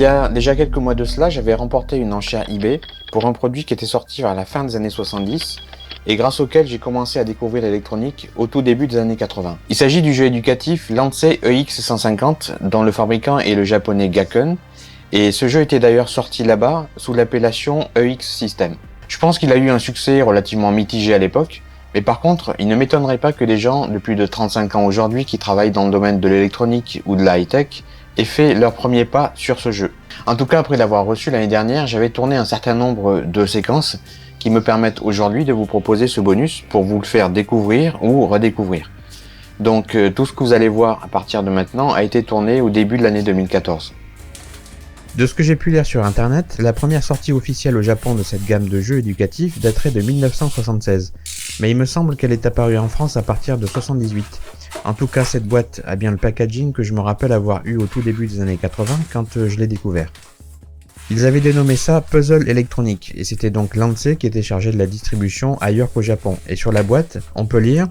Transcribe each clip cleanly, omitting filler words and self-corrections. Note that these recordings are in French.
y a déjà quelques mois de cela, j'avais remporté une enchère eBay pour un produit qui était sorti vers la fin des années 70 et grâce auquel j'ai commencé à découvrir l'électronique au tout début des années 80. Il s'agit du jeu éducatif Lancet EX150 dont le fabricant est le japonais Gakken et ce jeu était d'ailleurs sorti là-bas sous l'appellation EX System. Je pense qu'il a eu un succès relativement mitigé à l'époque, mais par contre, il ne m'étonnerait pas que des gens de plus de 35 ans aujourd'hui qui travaillent dans le domaine de l'électronique ou de la high-tech aient fait leur premier pas sur ce jeu. En tout cas, après l'avoir reçu l'année dernière, j'avais tourné un certain nombre de séquences qui me permettent aujourd'hui de vous proposer ce bonus pour vous le faire découvrir ou redécouvrir. Donc tout ce que vous allez voir à partir de maintenant a été tourné au début de l'année 2014. De ce que j'ai pu lire sur internet, la première sortie officielle au Japon de cette gamme de jeux éducatifs daterait de 1976, mais il me semble qu'elle est apparue en France à partir de 78. En tout cas, cette boîte a bien le packaging que je me rappelle avoir eu au tout début des années 80 quand je l'ai découvert. Ils avaient dénommé ça Puzzle électronique, et c'était donc Lancet qui était chargé de la distribution ailleurs qu'au Japon. Et sur la boîte, on peut lire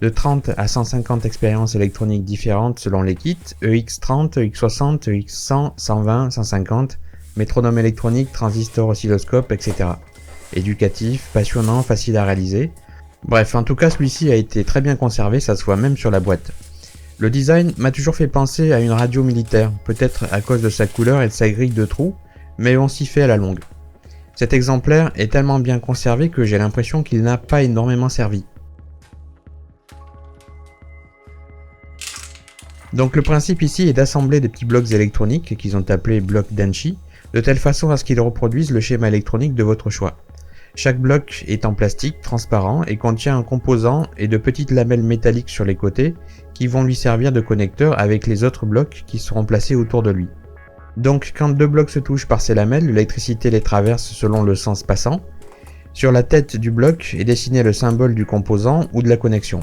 de 30 à 150 expériences électroniques différentes selon les kits, EX30, EX60, EX100, 120, 150, métronome électronique, transistor, oscilloscope, etc. Éducatif, passionnant, facile à réaliser. Bref, en tout cas celui-ci a été très bien conservé, ça se voit même sur la boîte. Le design m'a toujours fait penser à une radio militaire, peut-être à cause de sa couleur et de sa grille de trous, mais on s'y fait à la longue. Cet exemplaire est tellement bien conservé que j'ai l'impression qu'il n'a pas énormément servi. Donc le principe ici est d'assembler des petits blocs électroniques qu'ils ont appelés blocs Denshi, de telle façon à ce qu'ils reproduisent le schéma électronique de votre choix. Chaque bloc est en plastique transparent et contient un composant et de petites lamelles métalliques sur les côtés qui vont lui servir de connecteur avec les autres blocs qui seront placés autour de lui. Donc quand deux blocs se touchent par ces lamelles, l'électricité les traverse selon le sens passant. Sur la tête du bloc est dessiné le symbole du composant ou de la connexion.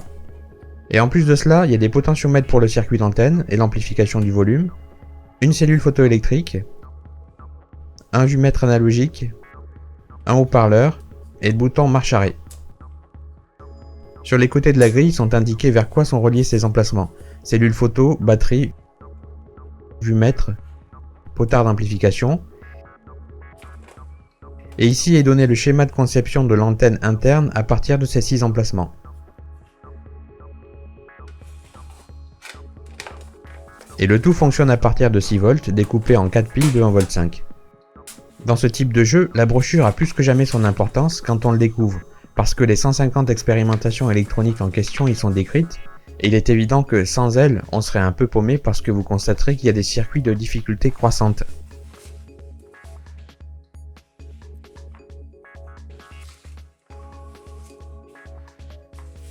Et en plus de cela, il y a des potentiomètres pour le circuit d'antenne et l'amplification du volume, une cellule photoélectrique, un vumètre analogique, un haut-parleur et le bouton marche-arrêt. Sur les côtés de la grille sont indiqués vers quoi sont reliés ces emplacements. Cellule photo, batterie, vumètre, potard d'amplification. Et ici est donné le schéma de conception de l'antenne interne à partir de ces 6 emplacements. Et le tout fonctionne à partir de 6 volts découpés en 4 piles de 1,5 V. Dans ce type de jeu, la brochure a plus que jamais son importance quand on le découvre, parce que les 150 expérimentations électroniques en question y sont décrites, et il est évident que sans elles, on serait un peu paumé parce que vous constaterez qu'il y a des circuits de difficulté croissante.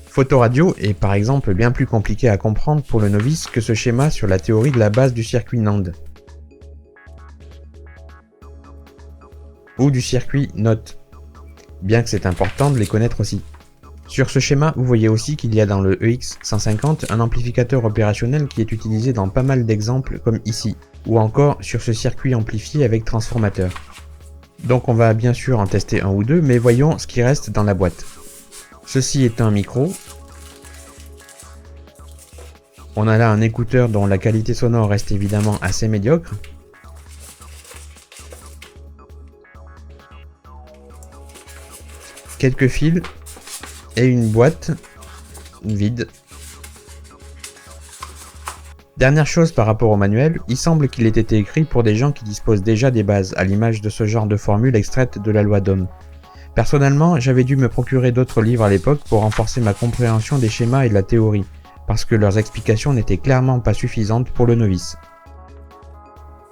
Photoradio est par exemple bien plus compliqué à comprendre pour le novice que ce schéma sur la théorie de la base du circuit NAND. Ou du circuit NOT, bien que c'est important de les connaître aussi. Sur ce schéma, vous voyez aussi qu'il y a dans le EX150 un amplificateur opérationnel qui est utilisé dans pas mal d'exemples comme ici, ou encore sur ce circuit amplifié avec transformateur. Donc on va bien sûr en tester un ou deux, mais voyons ce qui reste dans la boîte. Ceci est un micro. On a là un écouteur dont la qualité sonore reste évidemment assez médiocre. Quelques fils et une boîte vide. Dernière chose par rapport au manuel, il semble qu'il ait été écrit pour des gens qui disposent déjà des bases, à l'image de ce genre de formule extraite de la loi d'Ohm. Personnellement, j'avais dû me procurer d'autres livres à l'époque pour renforcer ma compréhension des schémas et de la théorie, parce que leurs explications n'étaient clairement pas suffisantes pour le novice.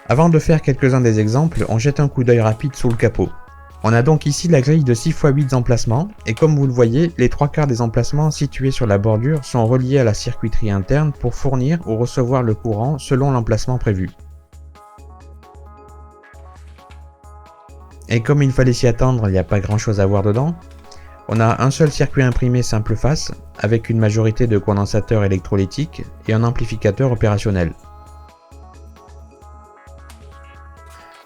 Avant de faire quelques-uns des exemples, on jette un coup d'œil rapide sous le capot. On a donc ici la grille de 6 x 8 emplacements, et comme vous le voyez, les 3/4 des emplacements situés sur la bordure sont reliés à la circuiterie interne pour fournir ou recevoir le courant selon l'emplacement prévu. Et comme il fallait s'y attendre, il n'y a pas grand chose à voir dedans. On a un seul circuit imprimé simple face, avec une majorité de condensateurs électrolytiques et un amplificateur opérationnel.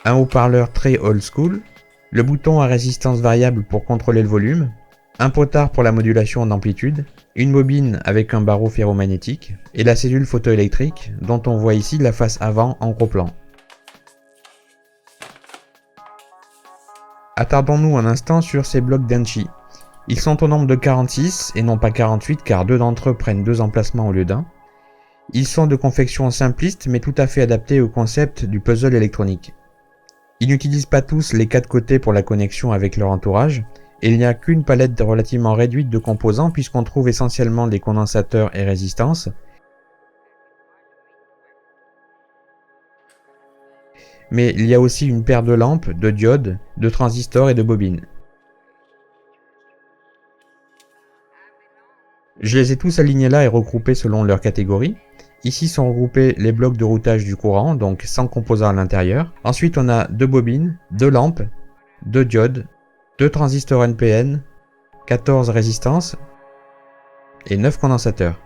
Un haut-parleur très old school, le bouton à résistance variable pour contrôler le volume, un potard pour la modulation d'amplitude, une bobine avec un barreau ferromagnétique, et la cellule photoélectrique, dont on voit ici la face avant en gros plan. Attardons-nous un instant sur ces blocs Denshi. Ils sont au nombre de 46 et non pas 48 car 2 d'entre eux prennent 2 emplacements au lieu d'un. Ils sont de confection simpliste mais tout à fait adaptés au concept du puzzle électronique. Ils n'utilisent pas tous les 4 côtés pour la connexion avec leur entourage, et il n'y a qu'une palette relativement réduite de composants puisqu'on trouve essentiellement des condensateurs et résistances, mais il y a aussi une paire de lampes, de diodes, de transistors et de bobines. Je les ai tous alignés là et regroupés selon leur catégorie. Ici sont regroupés les blocs de routage du courant, donc sans composants à l'intérieur. Ensuite on a 2 bobines, 2 lampes, 2 diodes, 2 transistors NPN, 14 résistances et 9 condensateurs.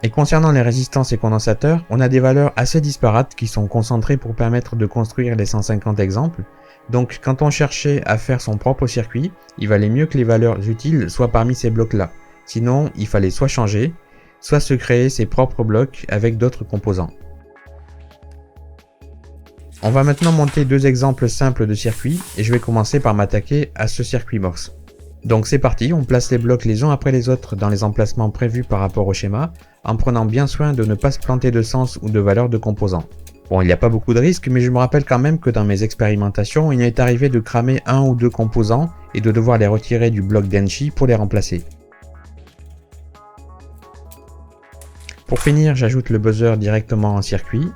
Et concernant les résistances et condensateurs, on a des valeurs assez disparates qui sont concentrées pour permettre de construire les 150 exemples. Donc quand on cherchait à faire son propre circuit, il valait mieux que les valeurs utiles soient parmi ces blocs-là. Sinon, il fallait soit changer, soit se créer ses propres blocs avec d'autres composants. On va maintenant monter 2 exemples simples de circuits et je vais commencer par m'attaquer à ce circuit Morse. Donc c'est parti, on place les blocs les uns après les autres dans les emplacements prévus par rapport au schéma, en prenant bien soin de ne pas se planter de sens ou de valeur de composants. Bon, il n'y a pas beaucoup de risques, mais je me rappelle quand même que dans mes expérimentations, il m'est arrivé de cramer 1 ou 2 composants et de devoir les retirer du bloc Denshi pour les remplacer. Pour finir, j'ajoute le buzzer directement en circuit.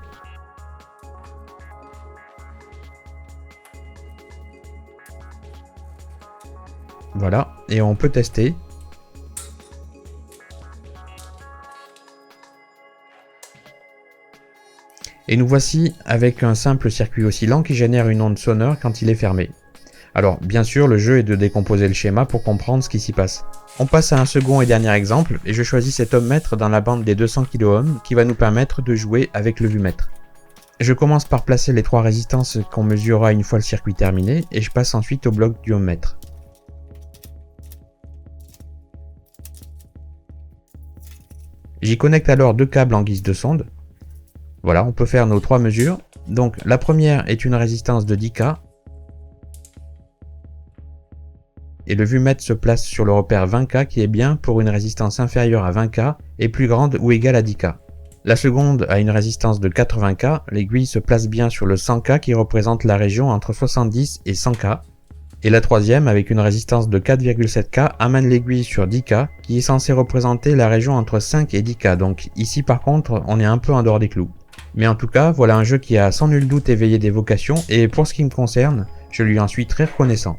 Voilà, et on peut tester. Et nous voici avec un simple circuit oscillant qui génère une onde sonore quand il est fermé. Alors bien sûr, le jeu est de décomposer le schéma pour comprendre ce qui s'y passe. On passe à un second et dernier exemple, et je choisis cet ohmmètre dans la bande des 200 kΩ qui va nous permettre de jouer avec le vumètre. Je commence par placer les 3 résistances qu'on mesurera une fois le circuit terminé, et je passe ensuite au bloc du ohmmètre. J'y connecte alors 2 câbles en guise de sonde. Voilà, on peut faire nos 3 mesures. Donc la première est une résistance de 10K. Et le vumètre se place sur le repère 20K qui est bien pour une résistance inférieure à 20K et plus grande ou égale à 10K. La seconde a une résistance de 80K, l'aiguille se place bien sur le 100K qui représente la région entre 70 et 100K. Et la troisième, avec une résistance de 4,7K, amène l'aiguille sur 10K, qui est censé représenter la région entre 5 et 10K, donc ici par contre, on est un peu en dehors des clous. Mais en tout cas, voilà un jeu qui a sans nul doute éveillé des vocations, et pour ce qui me concerne, je lui en suis très reconnaissant.